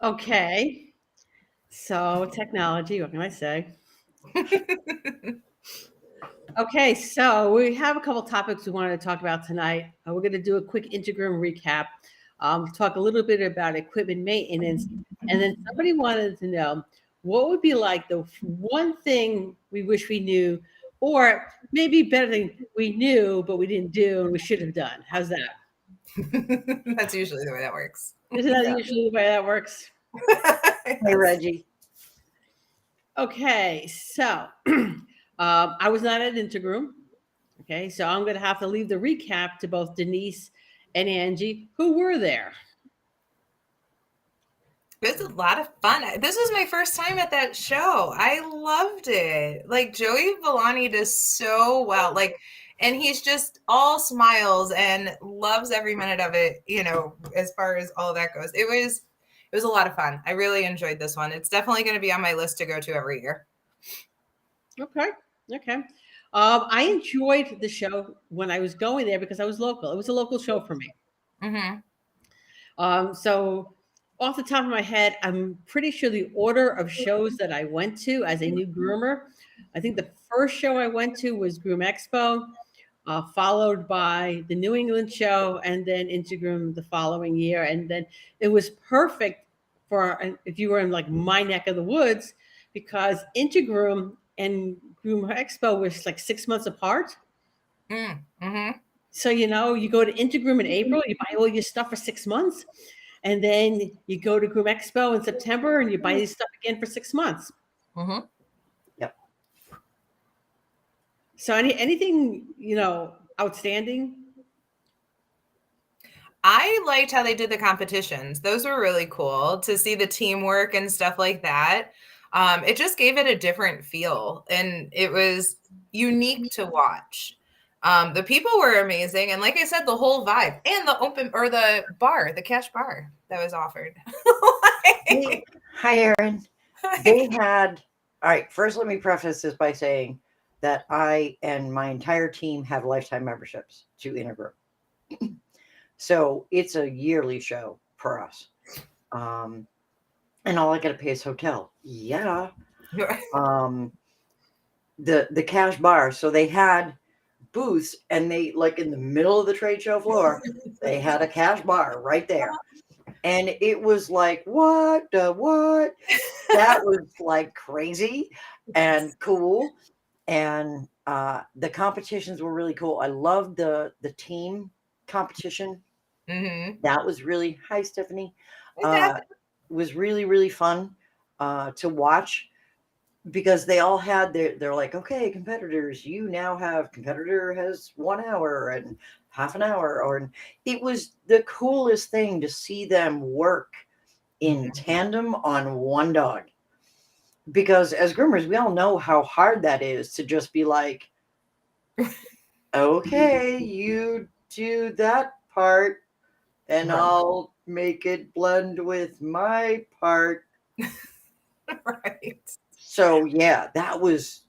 Okay. So technology, what can I say? Okay, so we have a couple topics we wanted to talk about tonight. We're going to do a quick Intergroom recap, talk a little bit about equipment maintenance, and then somebody wanted to know what would be like the one thing we wish we knew, or maybe better than we knew but we didn't do and we should have done. How's that? That's usually the way that works. Isn't that usually the way that works? Hey, Reggie. Okay, so I was not at Intergroom. Okay, so I'm going to have to leave the recap to both Denise and Angie, who were there. It was a lot of fun. This was my first time at that show. I loved it. Like Joey Villani does so well. And he's just all smiles and loves every minute of it, as far as all of that goes. It was a lot of fun. I really enjoyed this one. It's definitely going to be on my list to go to every year. Okay. I enjoyed the show when I was going there because I was local. It was a local show for me. So off the top of my head, I'm pretty sure the order of shows that I went to as a new groomer, I think the first show I went to was Groom Expo, followed by the New England show, and then Intergroom the following year. And then it was perfect for if you were in like my neck of the woods, because Intergroom and Groom Expo was like 6 months apart. So, you go to Intergroom in April, you buy all your stuff for 6 months. And then you go to Groom Expo in September and you buy your stuff again for 6 months. Yep. So anything, outstanding? I liked how they did the competitions. Those were really cool to see the teamwork and stuff like that. It just gave it a different feel and it was unique to watch. The people were amazing. And like I said, the whole vibe and the cash bar that was offered. Hi, Aaron. They had, all right, first let me preface this by saying that I and my entire team have lifetime memberships to Intergroom. So it's a yearly show for us. And all I got to pay is hotel. Yeah. The cash bar. So they had booths and they like in the middle of the trade show floor, they had a cash bar right there. And it was like, what? That was like crazy and cool. And the competitions were really cool. I loved the team competition. That was really, hi, Stephanie. Was really, really fun to watch because they all had they're like, okay, competitors, you now have competitor has 1 hour and half an hour. Or it was the coolest thing to see them work in tandem on one dog. Because as groomers, we all know how hard that is to just be like, okay, you do that part and I'll make it blend with my part. Right. So yeah, it was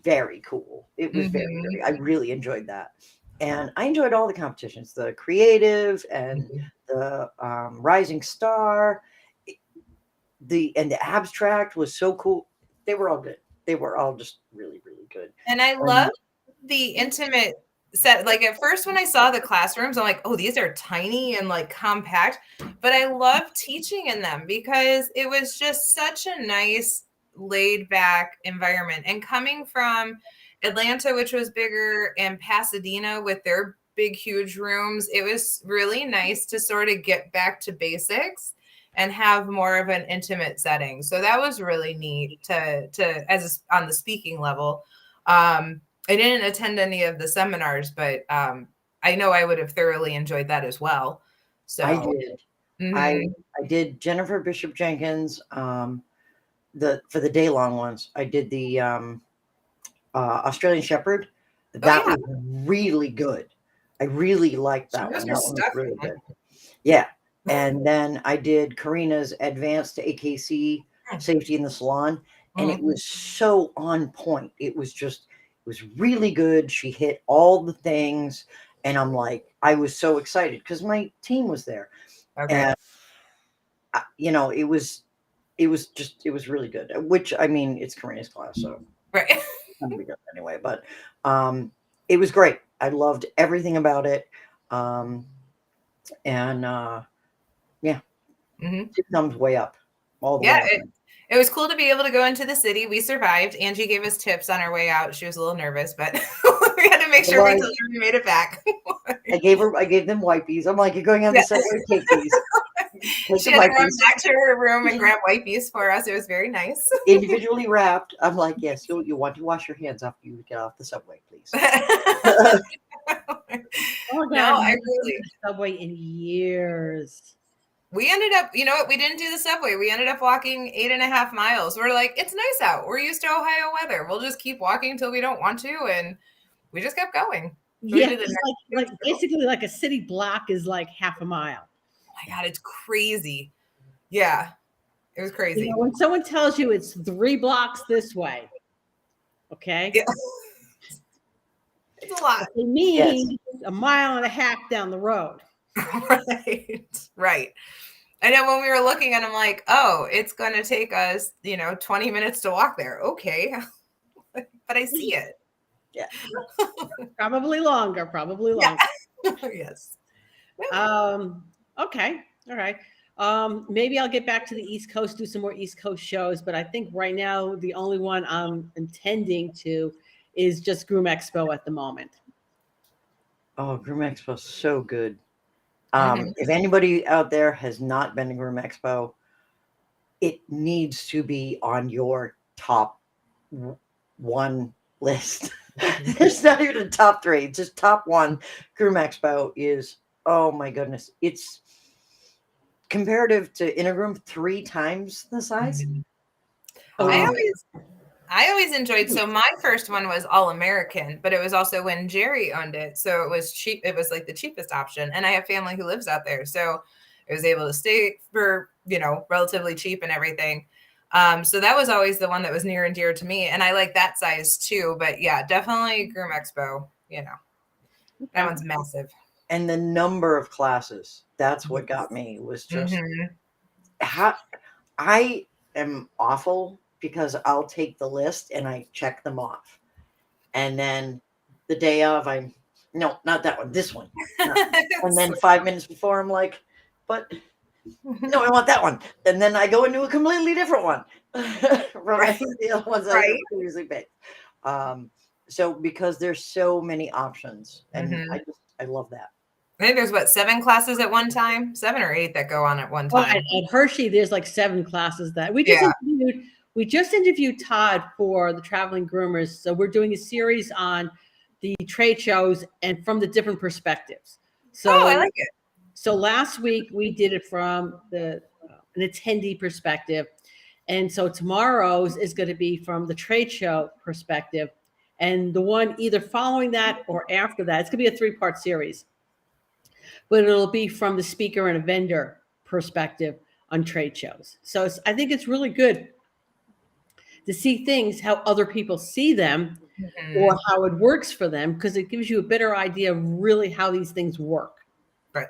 very cool. It was very, I really enjoyed that. And I enjoyed all the competitions, the creative and the rising star, the abstract was so cool. They were all good. They were all just really, really good. And I love the intimate set. Like at first when I saw the classrooms, I'm like, oh, these are tiny and like compact. But I love teaching in them because it was just such a nice laid back environment. And coming from Atlanta, which was bigger, and Pasadena with their big, huge rooms, it was really nice to sort of get back to basics and have more of an intimate setting. So that was really neat on the speaking level. I didn't attend any of the seminars, but I know I would have thoroughly enjoyed that as well. So I did. I did Jennifer Bishop Jenkins, for the day long ones. I did the Australian Shepherd. That was really good. I really liked that one. That one was really good. Yeah. And then I did Karina's Advanced AKC Safety in the Salon, and it was so on point. It was really good. She hit all the things, and I'm like, I was so excited because my team was there. Okay. it was really good. Which, I mean, it's Karina's class, so Right. it's gonna be good anyway. But it was great. I loved everything about it. And yeah, hmm 2 thumbs way up, all the Yeah, way up. it was cool to be able to go into the city. We survived. Angie gave us tips on our way out. She was a little nervous, but we had to make sure we told her we made it back. I gave them wipies. I'm like, you're going on the Yeah. subway, take these. Take She the had to run wipies. back to her room and grab wipies for us. It was very nice. Individually wrapped. I'm like, yes, you want to wash your hands after you get off the subway, please. Oh my No, God, I haven't been really. to the subway in years. We ended up, you know what? We didn't do the subway. We ended up walking 8.5 miles. We're like, it's nice out. We're used to Ohio weather. We'll just keep walking until we don't want to. And we just kept going. So we Yeah, did the it's next like basically like a city block is like half a mile. Oh my God, it's crazy. Yeah, it was crazy. You know, when someone tells you it's 3 blocks this way, okay, Yeah. It's a lot. they mean a mile and a half down the road. Right. I know when we were looking at them, like, oh, it's going to take us, 20 minutes to walk there. Okay. But I see it. Yeah. Probably longer. Yes. Okay. All right. Maybe I'll get back to the East Coast, do some more East Coast shows, but I think right now the only one I'm intending to is just Groom Expo at the moment. Oh, Groom Expo is so good. Mhm. If anybody out there has not been to Groom Expo, it needs to be on your top 1 list. It's not even a top 3, it's just top 1. Groom Expo is, oh my goodness, it's comparative to Intergroom 3 times the size. I always enjoyed. So my first one was All American, but it was also when Jerry owned it, so it was cheap. It was like the cheapest option, and I have family who lives out there, so I was able to stay for relatively cheap and everything. So that was always the one that was near and dear to me, and I like that size too. But yeah, definitely Groom Expo. That one's massive. And the number of classes, that's what got me, was just how I am awful because I'll take the list and I check them off. And then the day of, no, not that one, this one. And then 5 minutes before, I'm like, but no, I want that one. And then I go into a completely different one from the other ones I previously picked. So because there's so many options, and I love that. I think there's 7 classes at one time, 7 or 8 that go on at one time. Well, at Hershey, there's like 7 classes that we just interviewed Todd for the Traveling Groomers. So we're doing a series on the trade shows and from the different perspectives. So I like it. So last week we did it from an attendee perspective. And so tomorrow's is going to be from the trade show perspective. And the one either following that or after that, it's going to be a 3-part series. But it'll be from the speaker and a vendor perspective on trade shows. So I think it's really good to see things how other people see them or how it works for them, because it gives you a better idea of really how these things work. Right.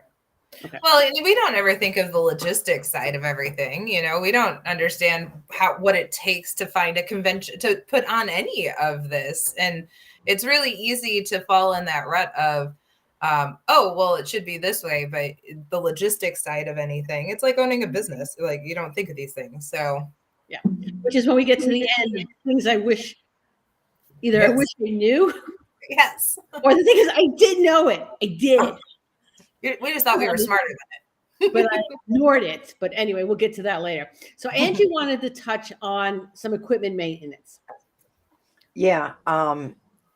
Okay. Well, we don't ever think of the logistics side of everything. We don't understand what it takes to find a convention to put on any of this. And it's really easy to fall in that rut of, oh, well, it should be this way. But the logistics side of anything, it's like owning a business. Like, you don't think of these things. So, yeah, which is when we get to the end, things I wish I wish I knew. Yes. Or the thing is, I did know it. I did. We just thought we were smarter than it. But I ignored it. But anyway, we'll get to that later. So Angie wanted to touch on some equipment maintenance. Yeah.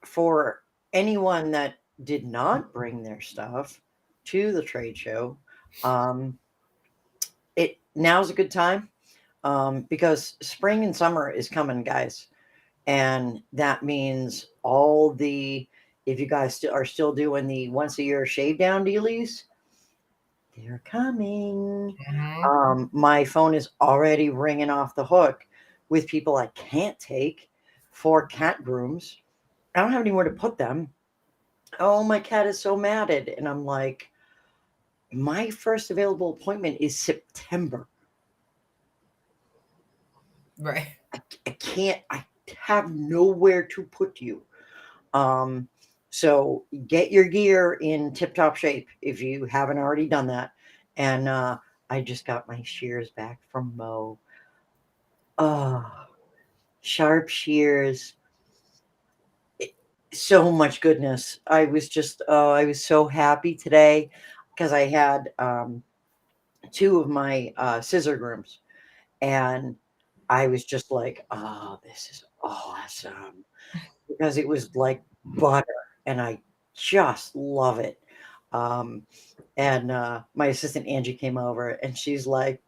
For anyone that did not bring their stuff to the trade show, now's a good time, because spring and summer is coming, guys. And that means if you guys are still doing the once a year shave down dealies, they're coming. My phone is already ringing off the hook with people I can't take for cat grooms. I don't have anywhere to put them. Oh, my cat is so matted. And I'm like, my first available appointment is September. Right. I have nowhere to put you. So get your gear in tip-top shape if you haven't already done that. And I just got my shears back from Mo. Oh, sharp shears. So much goodness. I was so happy today because I had two of my scissor grooms, and I was just like, oh, this is awesome, because it was like butter, and I just love it. Um, and my assistant Angie came over, and she's like,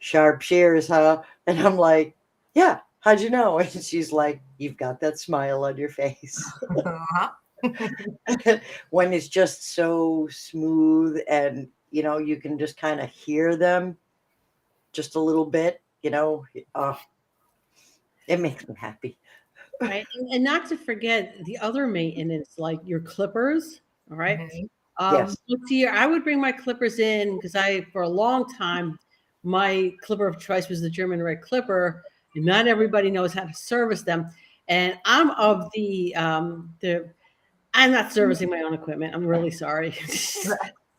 "Sharp shears, huh?" And I'm like, "Yeah, how'd you know?" And she's like, "You've got that smile on your face." Uh-huh. When it's just so smooth, and you can just kind of hear them just a little bit, it makes me happy. Right. And not to forget the other maintenance, like your clippers. All right. Mhm. Yes. Once a year, I would bring my clippers in because for a long time, my clipper of choice was the German Red Clipper, and not everybody knows how to service them. And I'm of I'm not servicing my own equipment. I'm really sorry.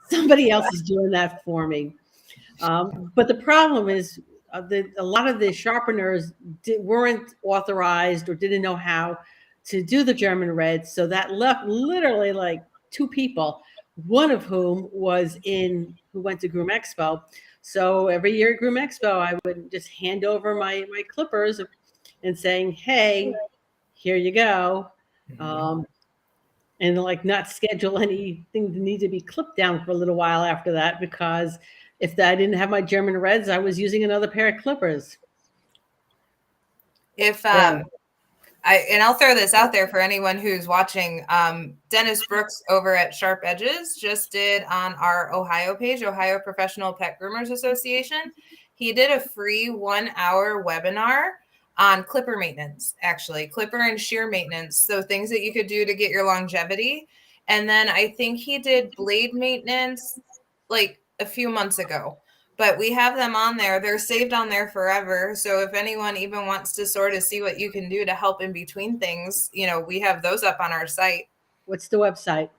Somebody else is doing that for me. But the problem is a lot of the sharpeners weren't authorized or didn't know how to do the German Reds. So that left literally like two people, one of whom who went to Groom Expo. So every year at Groom Expo, I would just hand over my clippers and saying, hey, here you go. Um, and like not schedule anything to need to be clipped down for a little while after that, because if I didn't have my German Reds, I was using another pair of clippers. If Yeah. I'll throw this out there for anyone who's watching. Dennis Brooks over at Sharp Edges just did on our Ohio page, Ohio Professional Pet Groomers Association. He did a free 1-hour webinar on clipper maintenance, actually, clipper and shear maintenance. So things that you could do to get your longevity. And then I think he did blade maintenance like a few months ago. But we have them on there. They're saved on there forever. So if anyone even wants to sort of see what you can do to help in between things, we have those up on our site. What's the website?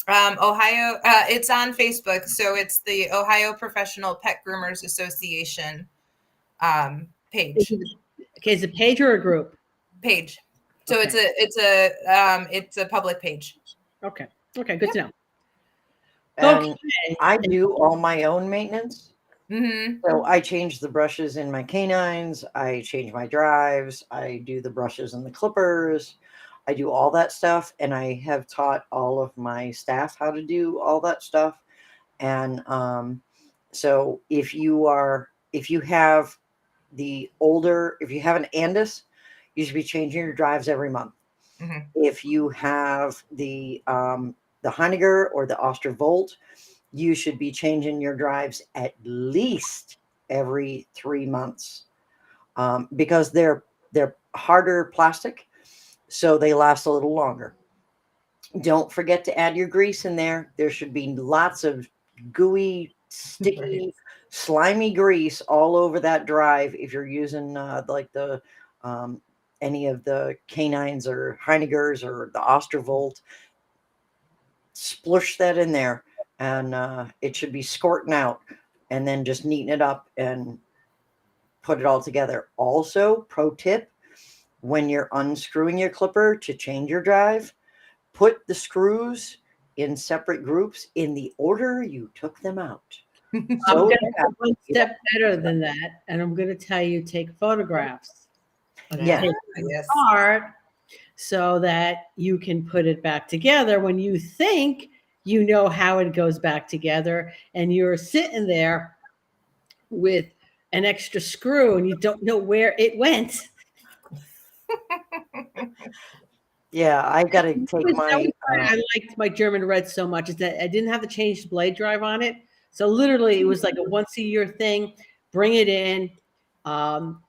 Ohio, it's on Facebook. So it's the Ohio Professional Pet Groomers Association page. Okay, is it a page or a group? Page. So Okay. it's a public page. Okay. Okay, good to know. And Okay. I do all my own maintenance. Mm-hmm. So I change the brushes in my canines. I change my drives. I do the brushes and the clippers. I do all that stuff. And I have taught all of my staff how to do all that stuff. And so if you have an Andis, you should be changing your drives every month. Mm-hmm. If you have the Heiniger or the Ostervolt, you should be changing your drives at least every 3 months, because they're harder plastic, so they last a little longer. Don't forget to add your grease in there. There should be lots of gooey, sticky, Right. slimy grease all over that drive if you're using like the any of the canines or Heinigers or the Ostervolt. Splush that in there, and it should be squirting out, and then just neaten it up and put it all together. Also, pro tip, when you're unscrewing your clipper to change your drive, put the screws in separate groups in the order you took them out. I'm So going to that go one step better than that, and I'm going to tell you take photographs of it Yeah. taken Yes. apart so that you can put it back together when you think you know how it goes back together, and you're sitting there with an extra screw and you don't know where it went. Yeah, I got to That take was my why I liked my German Red so much, is that I didn't have to change the blade drive on it. So literally, it was like a once a year thing. Bring it in um,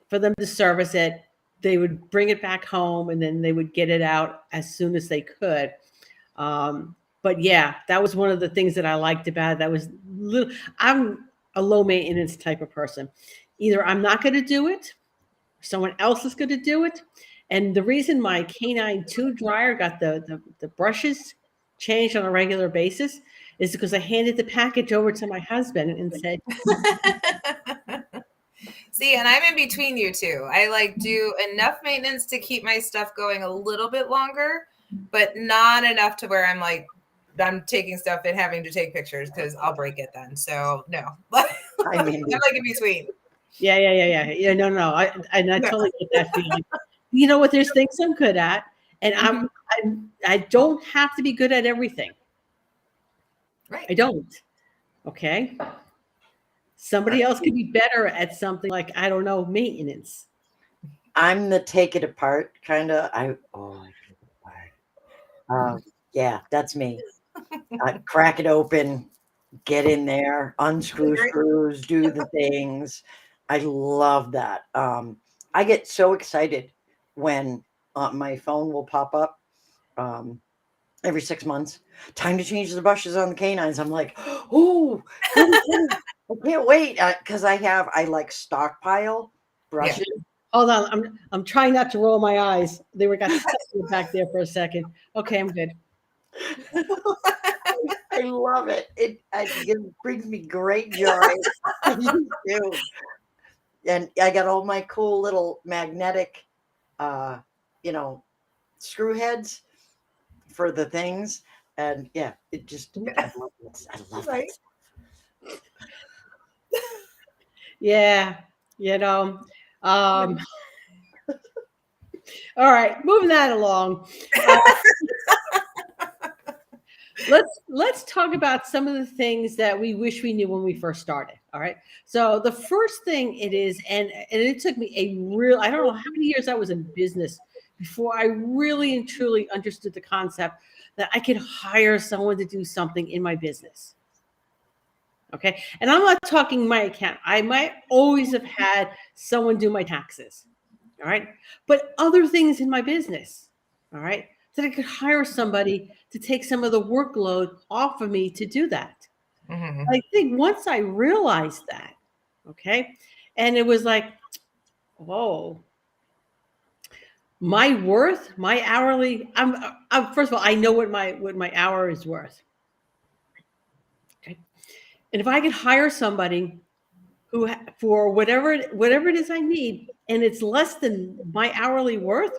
for them to service it. They would bring it back home, and then they would get it out as soon as they could. But yeah, that was one of the things that I liked about it. That was I'm a low maintenance type of person. Either I'm not going to do it, someone else is going to do it. And the reason my Canine 2 dryer got the brushes changed on a regular basis is because I handed the package over to my husband and said, See, and I'm in between you two. I like do enough maintenance to keep my stuff going a little bit longer, but not enough to where I'm like, I'm taking stuff and having to take pictures because I'll break it then. So no, I mean, I'm like in between. yeah. No, no. I totally get that feeling. You know what? There's things I'm good at, and I don't have to be good at everything. Right. I don't. Okay. Somebody else could be better at something like, I don't know, maintenance. I'm the take it apart kind of. Yeah, that's me. I crack it open, get in there, unscrew screws, do the things. I love that. I get so excited when my phone will pop up every 6 months. Time to change the brushes on the canines. I'm like, oh, I can't wait because I like stockpile brushes. Yeah. Hold on, I'm trying not to roll my eyes. They got stuck back there for a second. Okay, I'm good. I love it. It brings me great joy. I do. And I got all my cool little magnetic, screw heads for the things. And yeah, it just, I love it. I love Right. it. Yeah, you know. All right, moving that along. Let's talk about some of the things that we wish we knew when we first started. All right. So the first thing it is, and it took me I don't know how many years I was in business before I really and truly understood the concept that I could hire someone to do something in my business. Okay. And I'm not talking my account. I might always have had someone do my taxes. All right. But other things in my business. All right. That I could hire somebody to take some of the workload off of me to do that. Mm-hmm. I think once I realized that, okay, and it was like, whoa, my worth, my hourly. I'm first of all, I know what my hour is worth. Okay, and if I could hire somebody who for whatever it is I need, and it's less than my hourly worth,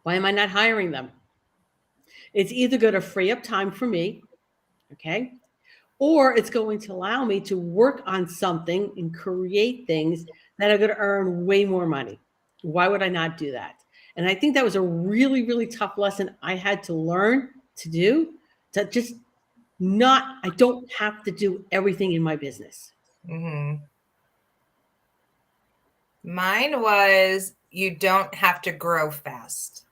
why am I not hiring them? It's either going to free up time for me, okay, or it's going to allow me to work on something and create things that are going to earn way more money. Why would I not do that? And I think that was a really, really tough lesson I had to learn to do, to just I don't have to do everything in my business. Mm-hmm. Mine was you don't have to grow fast.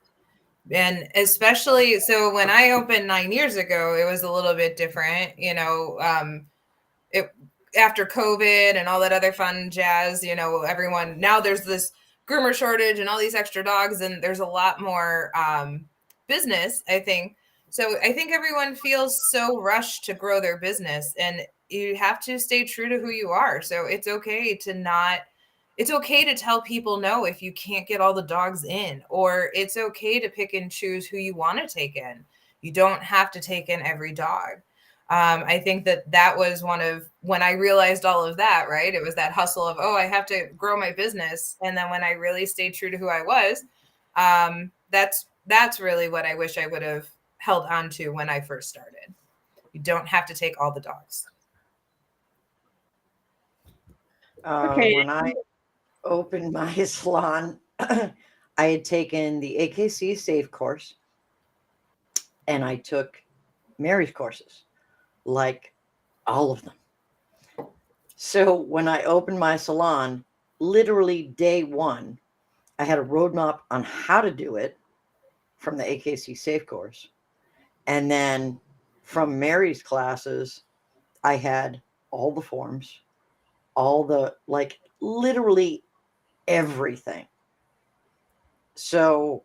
And especially so when I opened 9 years ago, it was a little bit different, it after COVID and all that other fun jazz, everyone now there's this groomer shortage and all these extra dogs, and there's a lot more business, I think. So I think everyone feels so rushed to grow their business, and you have to stay true to who you are. So it's okay to tell people no if you can't get all the dogs in, or it's okay to pick and choose who you want to take in. You don't have to take in every dog. I think that was one of when I realized all of that, right? It was that hustle of, oh, I have to grow my business. And then when I really stayed true to who I was, that's really what I wish I would have held on to when I first started. You don't have to take all the dogs. Okay. When I opened my salon, I had taken the AKC Safe course and I took Mary's courses, like all of them. So when I opened my salon, literally day one, I had a roadmap on how to do it from the AKC Safe course. And then from Mary's classes, I had all the forms, all the, like, literally everything. So,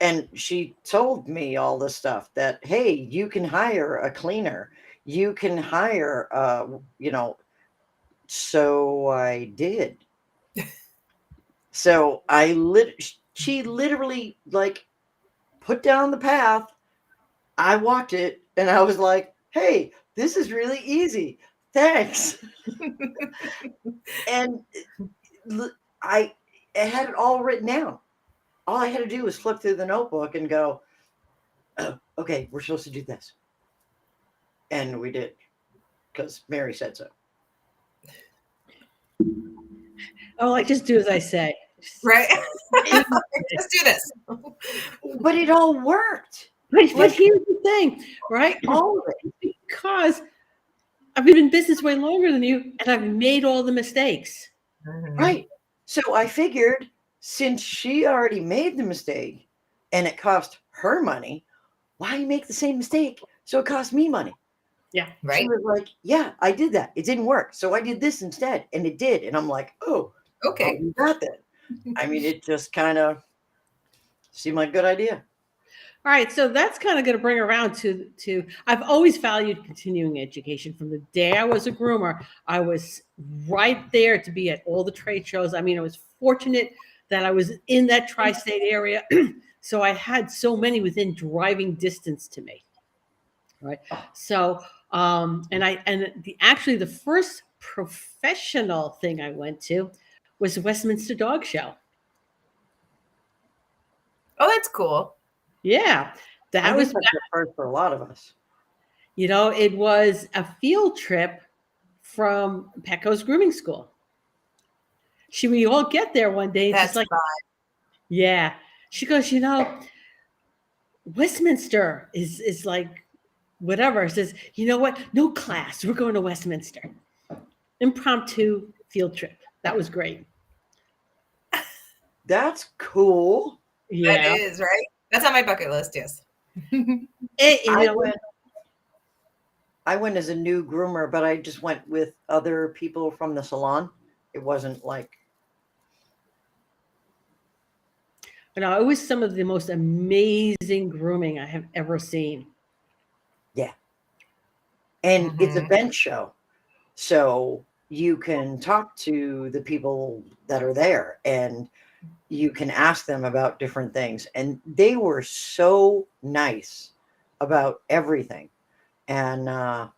and she told me all this stuff that, hey, you can hire a cleaner, you can hire, so I did. So she literally like put down the path. I walked it and I was like, hey, this is really easy. Thanks. And I had it all written down. All I had to do was flip through the notebook and go, oh, okay, we're supposed to do this. And we did, because Mary said so. Oh, like just do as I say. Right? Let's do this. But it all worked. But here's the thing, right? All of it. Because I've been in business way longer than you, and I've made all the mistakes. Right. So I figured since she already made the mistake and it cost her money, why make the same mistake so it cost me money? Yeah. Right. She was like, yeah, I did that. It didn't work. So I did this instead. And it did. And I'm like, oh, Okay. you got that. I mean, it just kind of seemed like a good idea. All right, so that's kind of going to bring around to I've always valued continuing education. From the day I was a groomer, I was right there to be at all the trade shows. I mean, I was fortunate that I was in that tri-state area, so I had so many within driving distance to me. Right, so actually the first professional thing I went to was the Westminster Dog Show. Oh, that's cool. Yeah, that was the first for a lot of us. You know, it was a field trip from Petco's grooming school. We all get there one day. And That's she's like, fun. yeah. She goes, Westminster is like whatever. Says, you know what? No class. We're going to Westminster. Impromptu field trip. That was great. That's cool. Yeah. That is, right? That's on my bucket list, yes. I went as a new groomer, but I just went with other people from the salon. It wasn't like... it was some of the most amazing grooming I have ever seen. Yeah. And it's a bench show. So you can talk to the people that are there and you can ask them about different things. And they were so nice about everything. And, I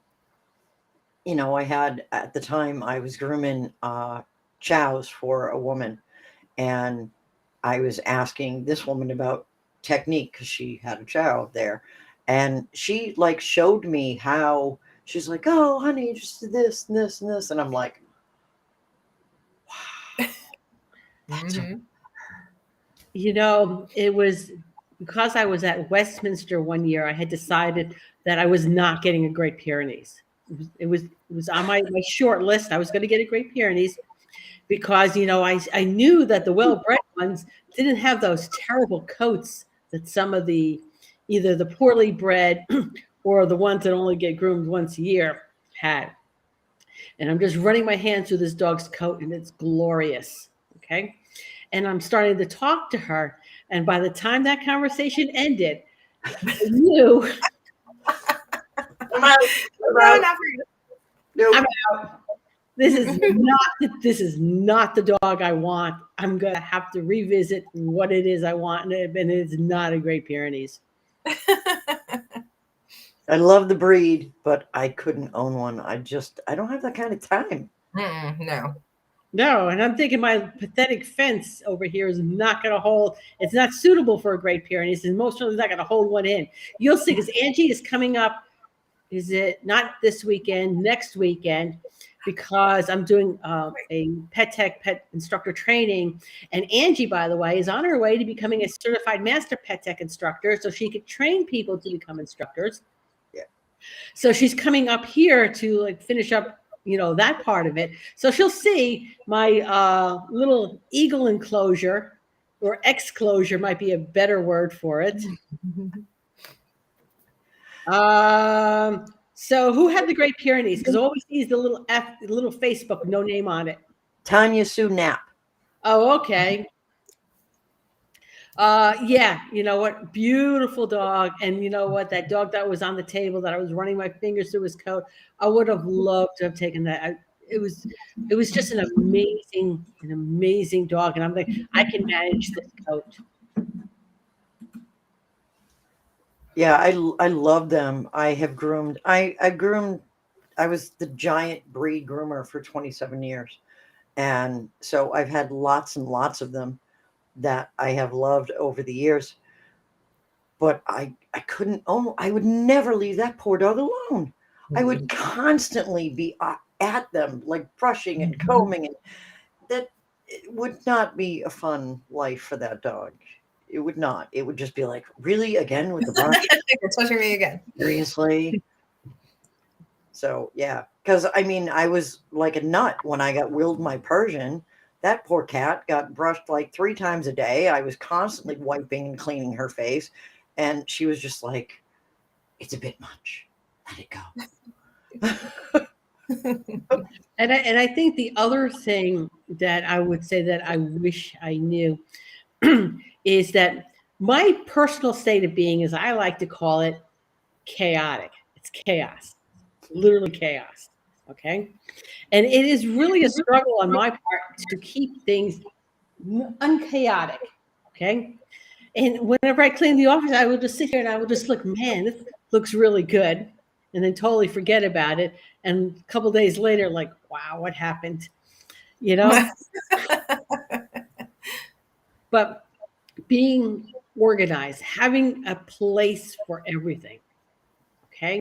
had, at the time, I was grooming chows for a woman. And I was asking this woman about technique because she had a chow there. And she, showed me how... She's like, oh, honey, just do this and this and this. And I'm like, wow. That's it was because I was at Westminster one year, I had decided that I was not getting a Great Pyrenees. It was on my short list. I was going to get a Great Pyrenees because, I knew that the well-bred ones didn't have those terrible coats that some of either the poorly bred or the ones that only get groomed once a year had. And I'm just running my hand through this dog's coat and it's glorious. Okay. And I'm starting to talk to her. And by the time that conversation ended, I knew I'm out. This is not the dog I want. I'm going to have to revisit what it is I want. And it's not a Great Pyrenees. I love the breed, but I couldn't own one. I don't have that kind of time. No, and I'm thinking my pathetic fence over here is not going to hold. It's not suitable for a Great Pyrenees, and most certainly not going to hold one in. You'll see, because Angie is coming up. Is it not this weekend? Next weekend, because I'm doing a pet instructor training, and Angie, by the way, is on her way to becoming a certified master pet tech instructor, so she could train people to become instructors. Yeah. So she's coming up here to finish up, that part of it. So she'll see my little eagle enclosure, or exclosure might be a better word for it. So who had the Great Pyrenees? Because all we see is the little Facebook, no name on it. Tanya Sue Knapp. Oh, okay. Yeah, you know what? Beautiful dog. And you know what? That dog that was on the table that I was running my fingers through his coat, I would have loved to have taken that. it was just an amazing dog. And I'm like, I can manage this coat. Yeah, I love them. I have groomed. I groomed. I was the giant breed groomer for 27 years, and so I've had lots and lots of them that I have loved over the years. But I couldn't own. I would never leave that poor dog alone. I would constantly be at them, like brushing and combing, and that it would not be a fun life for that dog. It would not. It would just be like, really, again with the brush? You're touching me again. Seriously? So yeah, because I mean, I was like a nut when I got willed my Persian. That poor cat got brushed like 3 times a day. I was constantly wiping and cleaning her face, and she was just like, "It's a bit much. Let it go." And I think the other thing that I would say that I wish I knew is that my personal state of being, as I like to call it, chaotic. It's chaos, literally chaos. Okay. And it is really a struggle on my part to keep things unchaotic. Okay. And whenever I clean the office, I will just sit here and I will just look, man, this looks really good. And then totally forget about it. And a couple days later, like, wow, what happened? You know? But being organized, having a place for everything. Okay.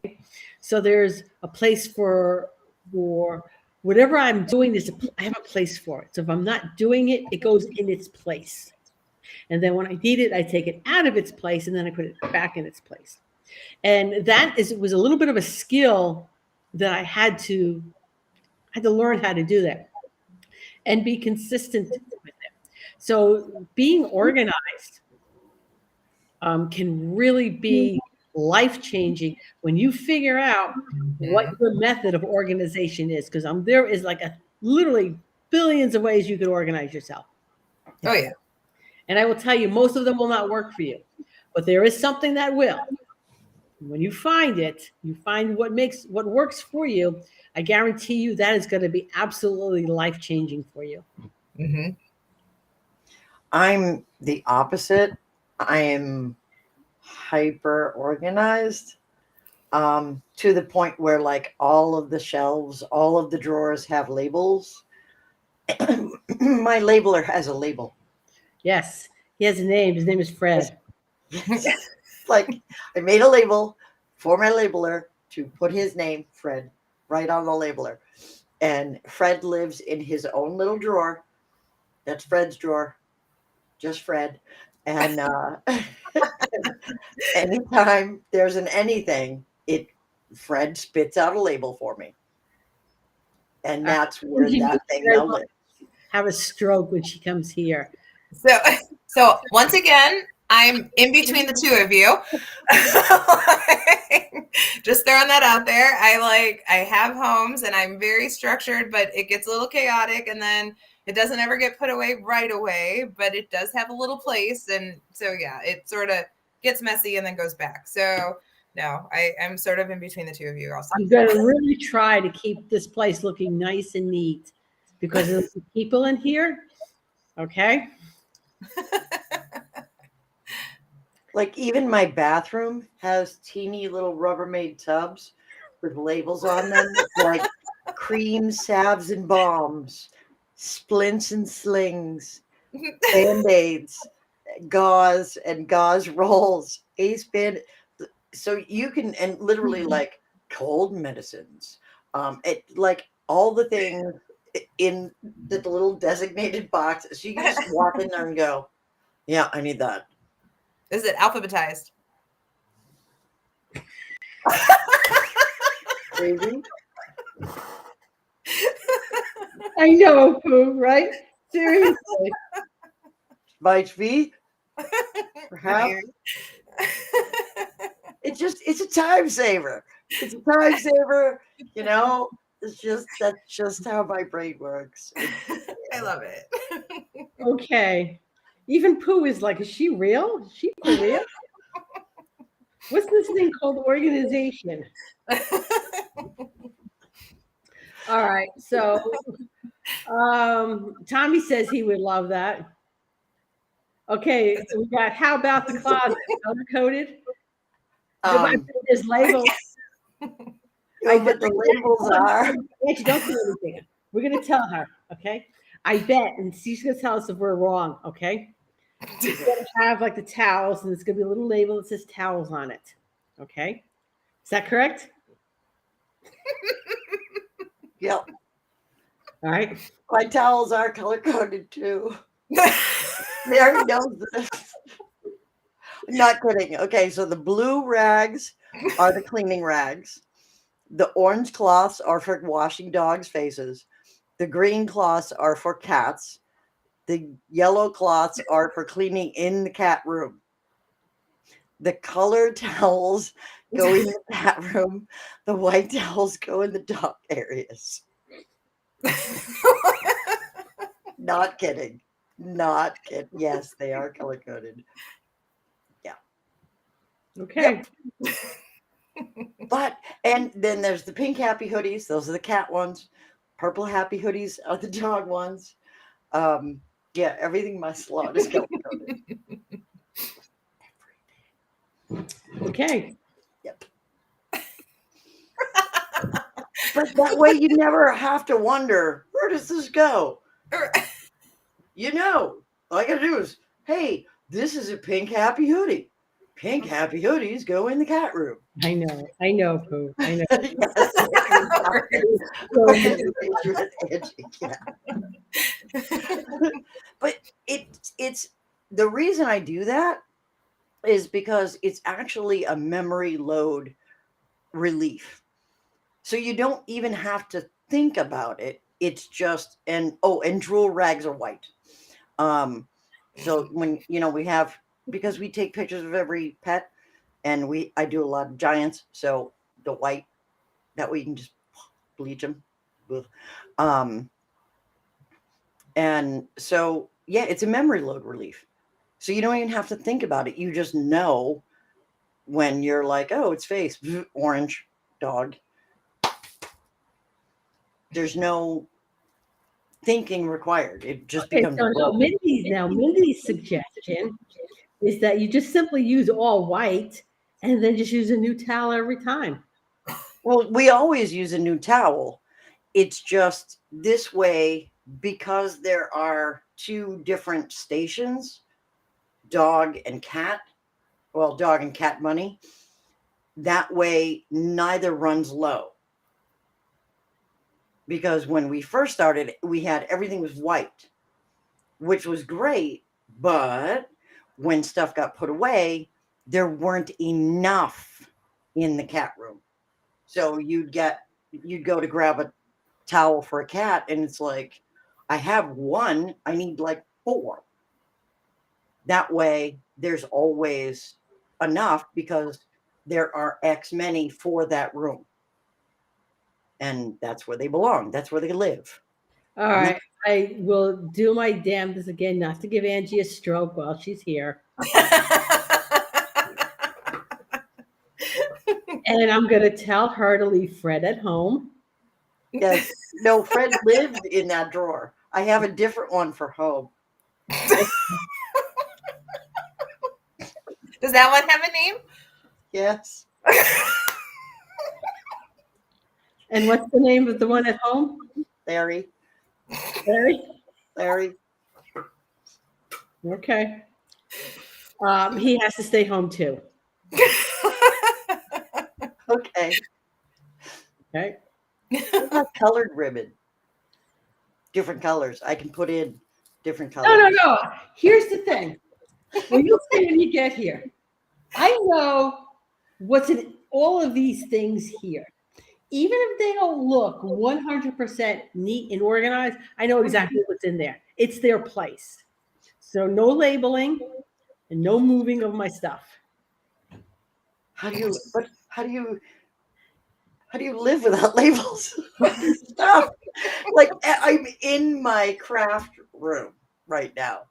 So there's a place for whatever I'm doing, I have a place for it. So if I'm not doing it, it goes in its place. And then when I need it, I take it out of its place and then I put it back in its place. And that was a little bit of a skill that I had to learn how to do that and be consistent with it. So being organized can really be life changing when you figure out what your method of organization is. Because there is like literally billions of ways you could organize yourself. Oh yeah. And I will tell you, most of them will not work for you, but there is something that will. When you find it, you find what works for you. I guarantee you that is going to be absolutely life changing for you. Mm-hmm. I'm the opposite. I am hyper organized, to the point where like all of the shelves, all of the drawers have labels. My labeler has a label. Yes, he has a name. His name is Fred. Yes. Like I made a label for my labeler to put his name, Fred, right on the labeler. And Fred lives in his own little drawer. That's Fred's drawer. Just Fred. And anytime there's an anything, Fred spits out a label for me. And that's where that thing now lives. Have a stroke when she comes here. So once again, I'm in between the two of you. Just throwing that out there. I have homes and I'm very structured, but it gets a little chaotic and then it doesn't ever get put away right away, but it does have a little place. And so, yeah, it sort of gets messy and then goes back. So no, I'm sort of in between the two of you also. I'm going to really try to keep this place looking nice and neat because there's people in here. Okay. Like even my bathroom has teeny little Rubbermaid tubs with labels on them, like creams, salves, and balms, splints and slings, Band-Aids, gauze and gauze rolls, ace band. So you can, and literally like cold medicines, like all the things in the little designated box. So you can just walk in there and go, yeah, I need that. Is it alphabetized? Crazy. I know, Pooh, right? Seriously. Vite V, perhaps. It's a time saver. It's a time saver, you know. That's just how my brain works. I love it. Okay. Even Pooh is like, is she real? Is she for real? What's this thing called organization? All right. So Tommy says he would love that. Okay, we got how about the closet? Color coded? There's labels. No, but the labels are. Angie, don't say anything. We're gonna tell her, okay? I bet, and she's gonna tell us if we're wrong, okay? It's gonna have like the towels, and it's gonna be a little label that says towels on it. Okay? Is that correct? Yep. All right. My towels are color coded too. Mary knows this. Not kidding. Okay, so the blue rags are the cleaning rags. The orange cloths are for washing dogs' faces. The green cloths are for cats. The yellow cloths are for cleaning in the cat room. The colored towels go in the cat room. The white towels go in the dog areas. Not kidding. Not kidding. Yes, they are color coded. Okay. Yep. But and then there's the pink happy hoodies. Those are the cat ones. Purple happy hoodies are the dog ones. Yeah, everything in my salon is color coded. Okay. Yep. But that way you never have to wonder, where does this go? You know, all I gotta do is, hey, this is a pink happy hoodie. Pink happy hoodies go in the cat room. I know, Pooh. I know. But it's the reason I do that is because it's actually a memory load relief. So you don't even have to think about it. It's just and drool rags are white. So when we have because we take pictures of every pet and I do a lot of giants, so the white that way you can just bleach them. And so yeah, it's a memory load relief. So you don't even have to think about it. You just know when you're like, oh, it's face, orange dog. There's no thinking required. It just becomes Mindy's suggestion is that you just simply use all white and then just use a new towel every time. Well, we always use a new towel. It's just this way because there are two different stations, dog and cat. Well, dog and cat money. That way, neither runs low. Because when we first started, we had everything was white, which was great. But when stuff got put away, there weren't enough in the cat room. So you'd go to grab a towel for a cat, and it's like, I have one, I need like 4. That way, there's always enough because there are X many for that room. And that's where they belong. That's where they live. All right. I will do my damnedest again not to give Angie a stroke while she's here. And I'm going to tell her to leave Fred at home. Yes. No, Fred lived in that drawer. I have a different one for home. Does that one have a name? Yes. And what's the name of the one at home? Larry. Larry? Okay. He has to stay home too. Okay. Okay. What about colored ribbon? Different colors. I can put in different colors. No. Here's the thing. When you get here, I know what's in all of these things here. Even if they don't look 100% neat and organized, I know exactly what's in there. It's their place. So no labeling and no moving of my stuff. How do you live without labels? Stuff. Like I'm in my craft room right now,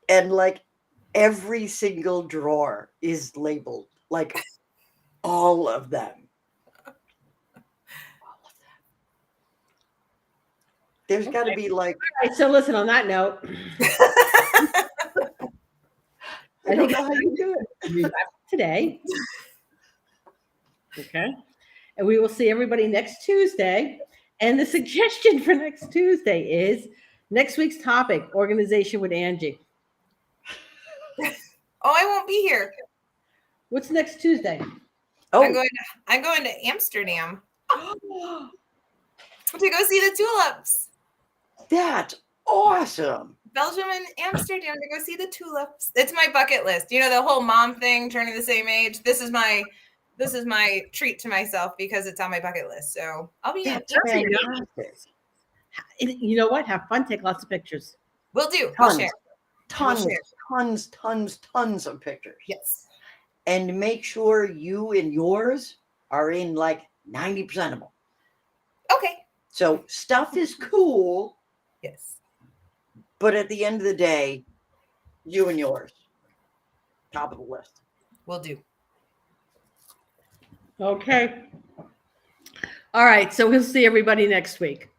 and like every single drawer is labeled, like all of them. There's got to be like, All right, so listen, on that note, I don't know how you do it. we wrap up today. Okay. And we will see everybody next Tuesday. And the suggestion for next Tuesday is next week's topic, organization with Angie. Oh, I won't be here. What's next Tuesday? Oh, I'm going to Amsterdam to go see the tulips. that's awesome. Belgium and Amsterdam to go see the tulips. It's my bucket list. You know, the whole mom thing, turning the same age. This is my treat to myself because it's on my bucket list. So I'll be That's Very good. fantastic. You know what? Have fun. Take lots of pictures. We'll do. I'll share. Tons, We'll share. tons of pictures. Yes. And make sure you and yours are in like 90% of them. Okay. So stuff is cool, Yes. but at the end of the day, you and yours, top of the list. We'll do. Okay. All right. So we'll see everybody next week.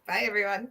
Bye, everyone.